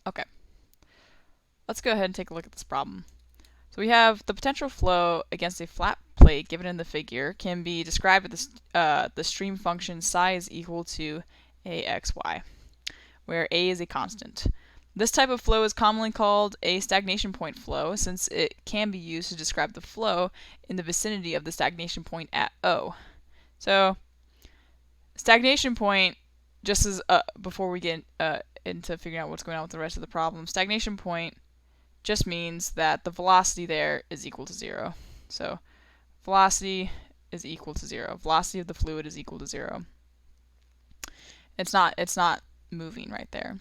Okay, let's go ahead and take a look at this problem. So we have the potential flow against a flat plate given in the figure can be described with the stream function psi is equal to axy, where a is a constant. This type of flow is commonly called a stagnation point flow since it can be used to describe the flow in the vicinity of the stagnation point at O. So stagnation point, just as before we get into figuring out what's going on with the rest of the problem, stagnation point just means that the velocity there is equal to 0. So velocity is equal to 0. Velocity of the fluid is equal to 0. It's not moving right there.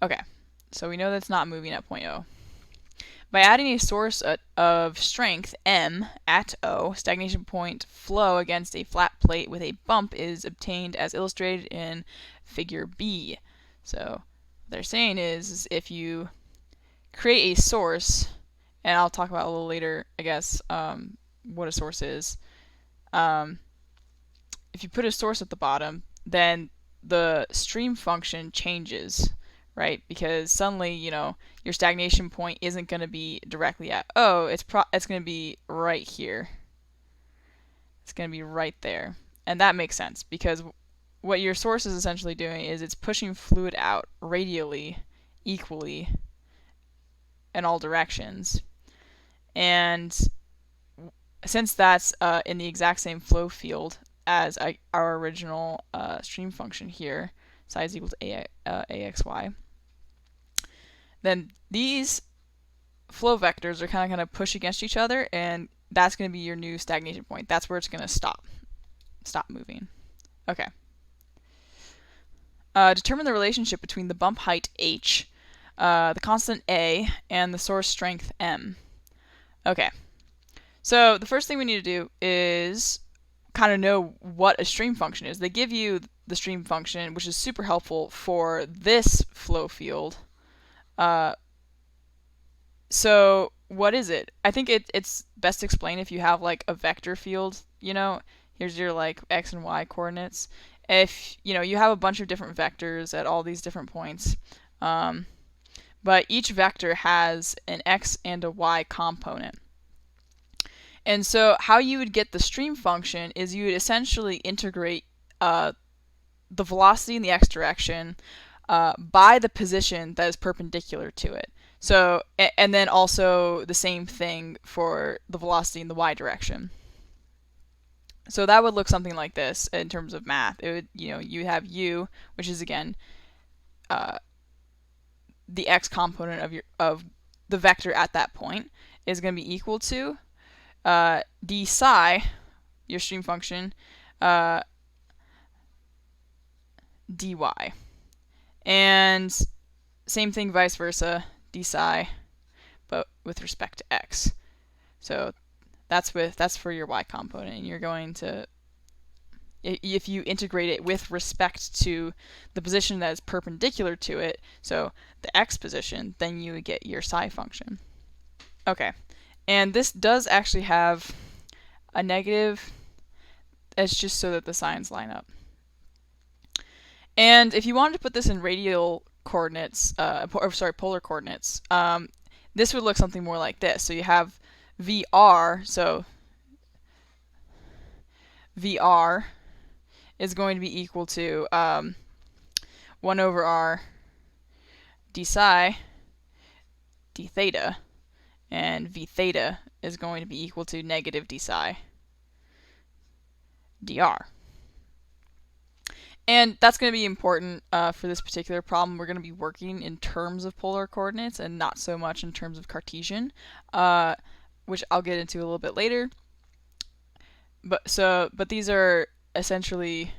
Okay, so we know that it's not moving at point O. By adding a source of strength m at O, stagnation point flow against a flat plate with a bump is obtained as illustrated in figure B. So what they're saying is if you create a source, and I'll talk about a little later, I guess, what a source is. If you put a source at the bottom, then the stream function changes, right? Because suddenly, your stagnation point isn't going to be directly at O. It's going to be right here. It's going to be right there, and that makes sense because what your source is essentially doing is it's pushing fluid out radially, equally, in all directions, and since that's in the exact same flow field as our original stream function here, psi is equal to axy, then these flow vectors are kind of going to push against each other, and that's going to be your new stagnation point. That's where it's going to stop moving. Okay. Determine the relationship between the bump height h, the constant a, and the source strength m. Okay. So the first thing we need to do is kind of know what a stream function is. They give you the stream function, which is super helpful for this flow field. So what is it? I think it's best explained if you have like a vector field. Here's your like x and y coordinates. If you have a bunch of different vectors at all these different points, but each vector has an x and a y component. And so how you would get the stream function is you would essentially integrate the velocity in the x direction by the position that is perpendicular to it. So, and then also the same thing for the velocity in the y direction. So that would look something like this in terms of math. It would, you have u, which is again the x component of the vector at that point is going to be equal to d psi, your stream function, dy. And same thing vice versa, d psi, but with respect to x. So that's for your y component, and you're going to, if you integrate it with respect to the position that is perpendicular to it, so the x position, then you would get your psi function. Okay, and this does actually have a negative. It's just so that the signs line up. And if you wanted to put this in radial coordinates, polar coordinates, this would look something more like this. So you have VR, so VR is going to be equal to 1 over r d psi d theta, and v theta is going to be equal to negative d psi dr. And that's going to be important for this particular problem. We're going to be working in terms of polar coordinates and not so much in terms of Cartesian, which I'll get into a little bit later. But these are essentially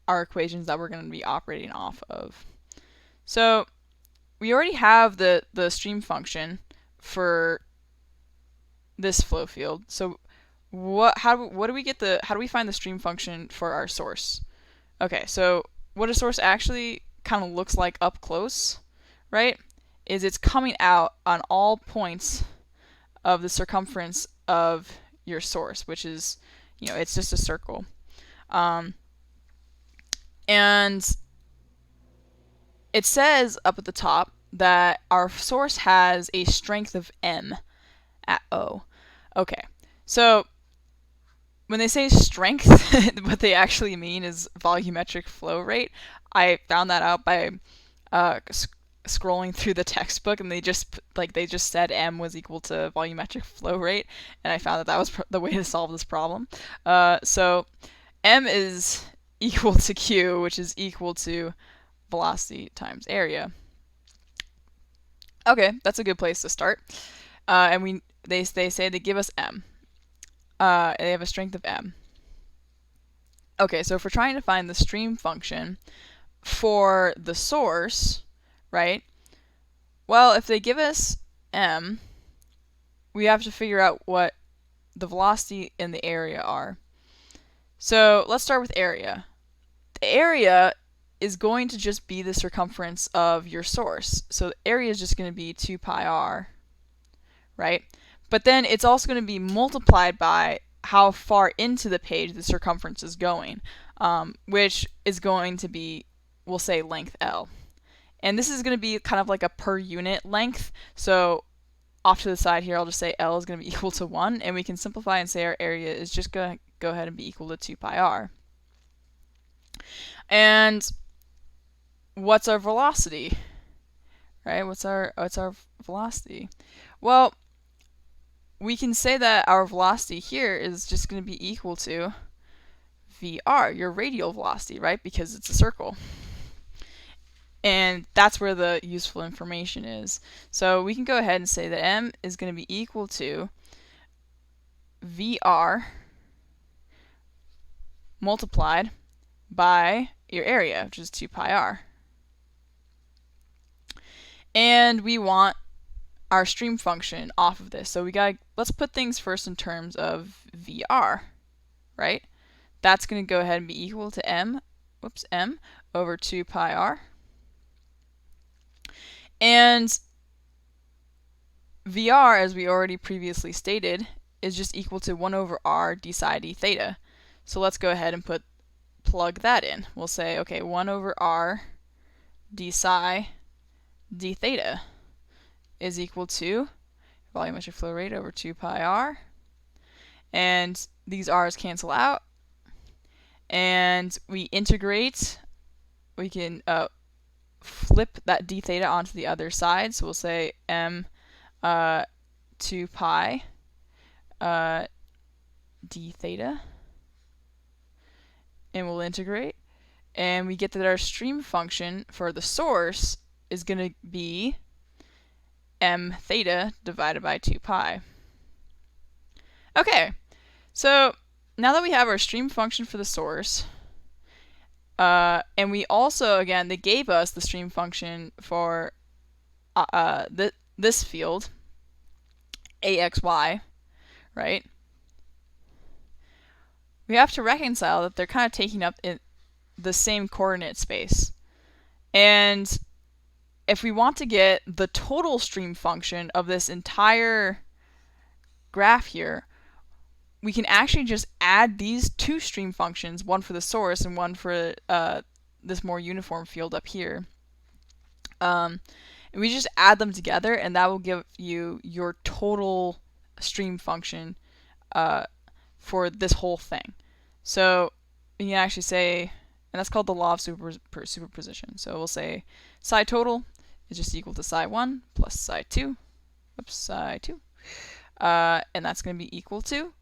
our equations that we're going to be operating off of. So we already have the stream function for this flow field. So how do we find the stream function for our source? Okay, so what a source actually kind of looks like up close, right, is it's coming out on all points of the circumference of your source, which is, it's just a circle. And it says up at the top that our source has a strength of m at O. Okay, so when they say strength, what they actually mean is volumetric flow rate. I found that out by scrolling through the textbook, and they just said m was equal to volumetric flow rate, and I found that that was the way to solve this problem. So m is equal to q, which is equal to velocity times area. Okay, that's a good place to start. And they say they give us m. They have a strength of m. Okay, so if we're trying to find the stream function for the source, right? Well, if they give us m, we have to figure out what the velocity and the area are. So let's start with area. The area is going to just be the circumference of your source. So the area is just going to be 2 pi r, right? But then it's also going to be multiplied by how far into the page the circumference is going, which is going to be, we'll say, length L. And this is going to be kind of like a per unit length. So off to the side here, I'll just say L is going to be equal to 1, and we can simplify and say our area is just going to go ahead and be equal to 2 pi r. And what's our velocity? Right? What's our velocity? Well, we can say that our velocity here is just going to be equal to VR, your radial velocity, right? Because it's a circle. And that's where the useful information is. So we can go ahead and say that m is going to be equal to VR multiplied by your area, which is 2 pi r. And we want our stream function off of this. So let's put things first in terms of VR, right? That's going to go ahead and be equal to m over 2 pi r. And VR, as we already previously stated, is just equal to 1 over r d psi d theta. So let's go ahead and plug that in. We'll say, okay, 1 over r d psi d theta is equal to volumetric flow rate over 2 pi r. And these r's cancel out. And we integrate. We can flip that d theta onto the other side. So we'll say m 2 pi d theta. And we'll integrate. And we get that our stream function for the source is going to be m theta divided by 2 pi. Okay, so now that we have our stream function for the source, and we also, again, they gave us the stream function for this field, AXY, right? We have to reconcile that they're kind of taking up in the same coordinate space. And if we want to get the total stream function of this entire graph here, we can actually just add these two stream functions, one for the source and one for this more uniform field up here. And we just add them together, and that will give you your total stream function for this whole thing. So you can actually say, and that's called the law of superposition. So we'll say psi total is just equal to psi 1 plus psi 2. Oops, psi 2. And that's going to be equal to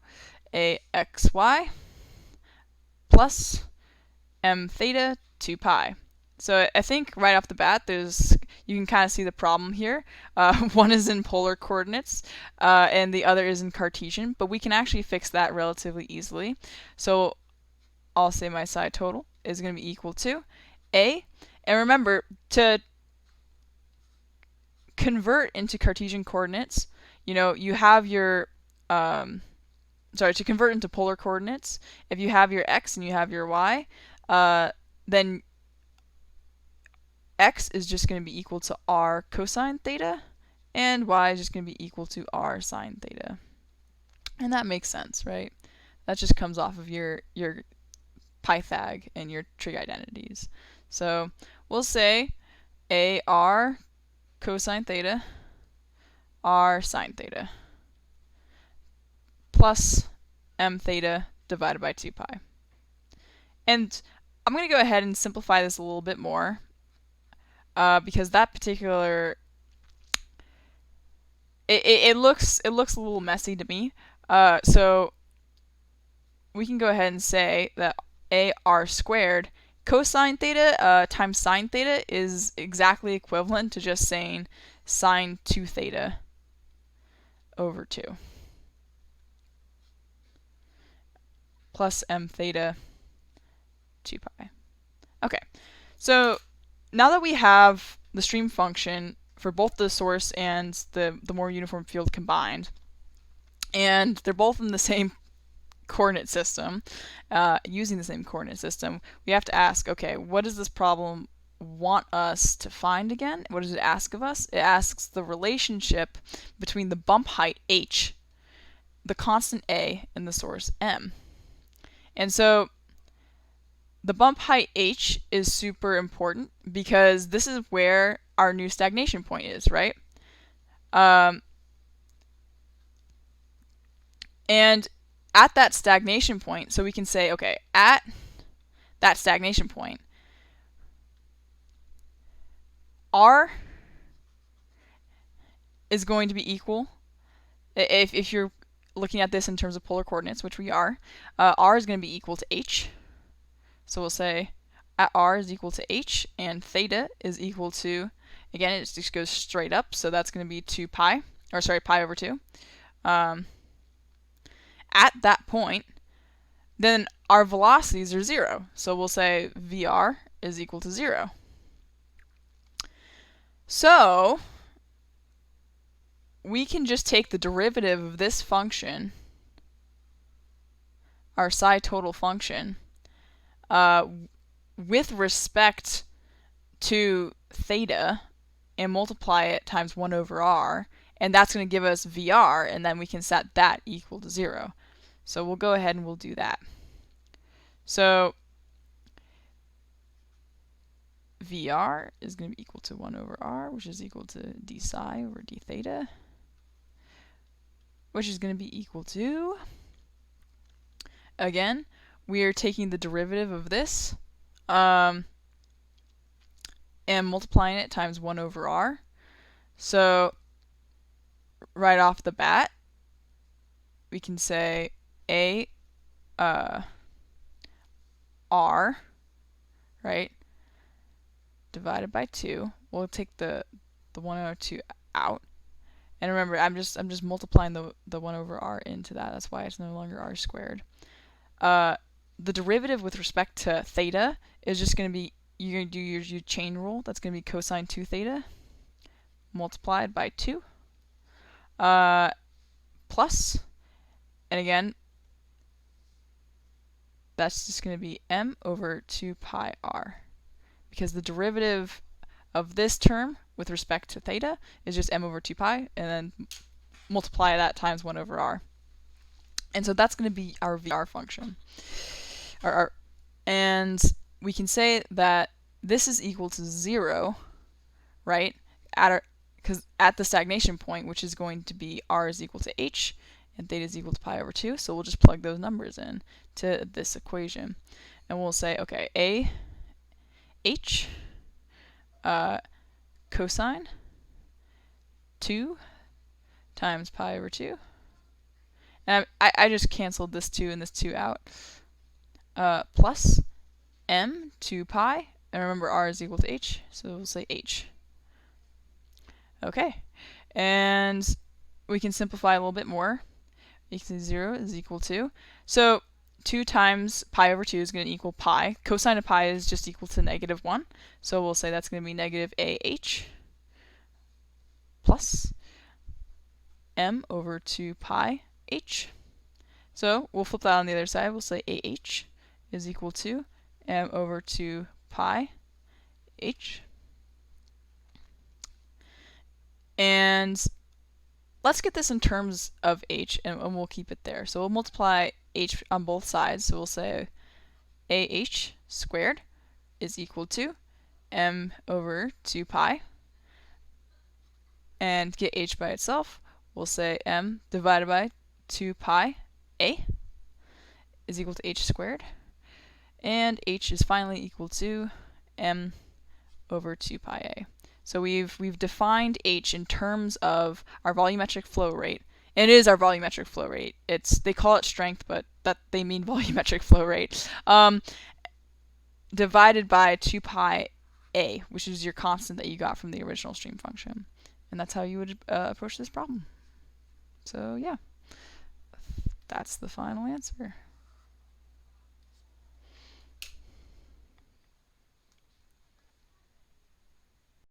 AXY plus m theta 2 pi. So I think right off the bat, you can kind of see the problem here. One is in polar coordinates, and the other is in Cartesian, but we can actually fix that relatively easily. So I'll say my psi total is going to be equal to A. And remember, to convert into Cartesian coordinates, you have your, to convert into polar coordinates, if you have your x and you have your y, then x is just going to be equal to r cosine theta, and y is just going to be equal to r sine theta. And that makes sense, right? That just comes off of your Pythag and your trig identities. So we'll say AR cosine theta r sine theta plus m theta divided by 2 pi. And I'm going to go ahead and simplify this a little bit more because that particular it looks a little messy to me. So we can go ahead and say that AR squared cosine theta times sine theta is exactly equivalent to just saying sine 2 theta over 2 plus m theta 2 pi. Okay, so now that we have the stream function for both the source and the more uniform field combined, and they're both in the same coordinate system, using the same coordinate system, we have to ask, okay, what does this problem want us to find again? What does it ask of us? It asks the relationship between the bump height h, the constant a, and the source m. And so the bump height h is super important because this is where our new stagnation point is, right? And at that stagnation point, so we can say, okay, at that stagnation point, r is going to be equal, if you're looking at this in terms of polar coordinates, which we are, r is going to be equal to h. So we'll say at r is equal to h, and theta is equal to, again, it just goes straight up, so that's going to be 2 pi, or sorry, pi over 2. At that point, then our velocities are 0. So we'll say Vr is equal to 0. So we can just take the derivative of this function, our psi total function, with respect to theta and multiply it times 1 over r, and that's going to give us Vr, and then we can set that equal to 0. So we'll go ahead and we'll do that. So Vr is going to be equal to 1 over r, which is equal to d psi over d theta, which is going to be equal to, again, we are taking the derivative of this and multiplying it times 1 over r. So right off the bat, we can say a r, right, divided by 2. We'll take the 1 over 2 out. And remember, I'm just multiplying the 1 over r into that. That's why it's no longer r squared. The derivative with respect to theta is just going to be, you're going to do your chain rule. That's going to be cosine 2 theta multiplied by 2 plus, and again, that's just going to be m over 2 pi r, because the derivative of this term with respect to theta is just m over 2 pi, and then multiply that times 1 over r. And so that's going to be our Vr function. And we can say that this is equal to 0, right, because at the stagnation point, which is going to be r is equal to h, and theta is equal to pi over 2, so we'll just plug those numbers in to this equation. And we'll say, okay, a h cosine 2 times pi over 2. And I just canceled this 2 and this 2 out. Plus m 2 pi, and remember r is equal to h, so we'll say h. Okay, and we can simplify a little bit more. You can say 0 is equal to, so 2 times pi over 2 is going to equal pi. Cosine of pi is just equal to -1, so we'll say that's going to be negative ah plus m over 2 pi h. So we'll flip that on the other side. We'll say ah is equal to m over 2 pi h. And let's get this in terms of h, and we'll keep it there. So we'll multiply h on both sides. So we'll say ah squared is equal to m over 2 pi. And to get h by itself, we'll say m divided by 2 pi a is equal to h squared. And h is finally equal to m over 2 pi a. So we've defined h in terms of our volumetric flow rate. And it is our volumetric flow rate. They call it strength, but that they mean volumetric flow rate. Divided by 2 pi a, which is your constant that you got from the original stream function. And that's how you would approach this problem. So yeah, that's the final answer.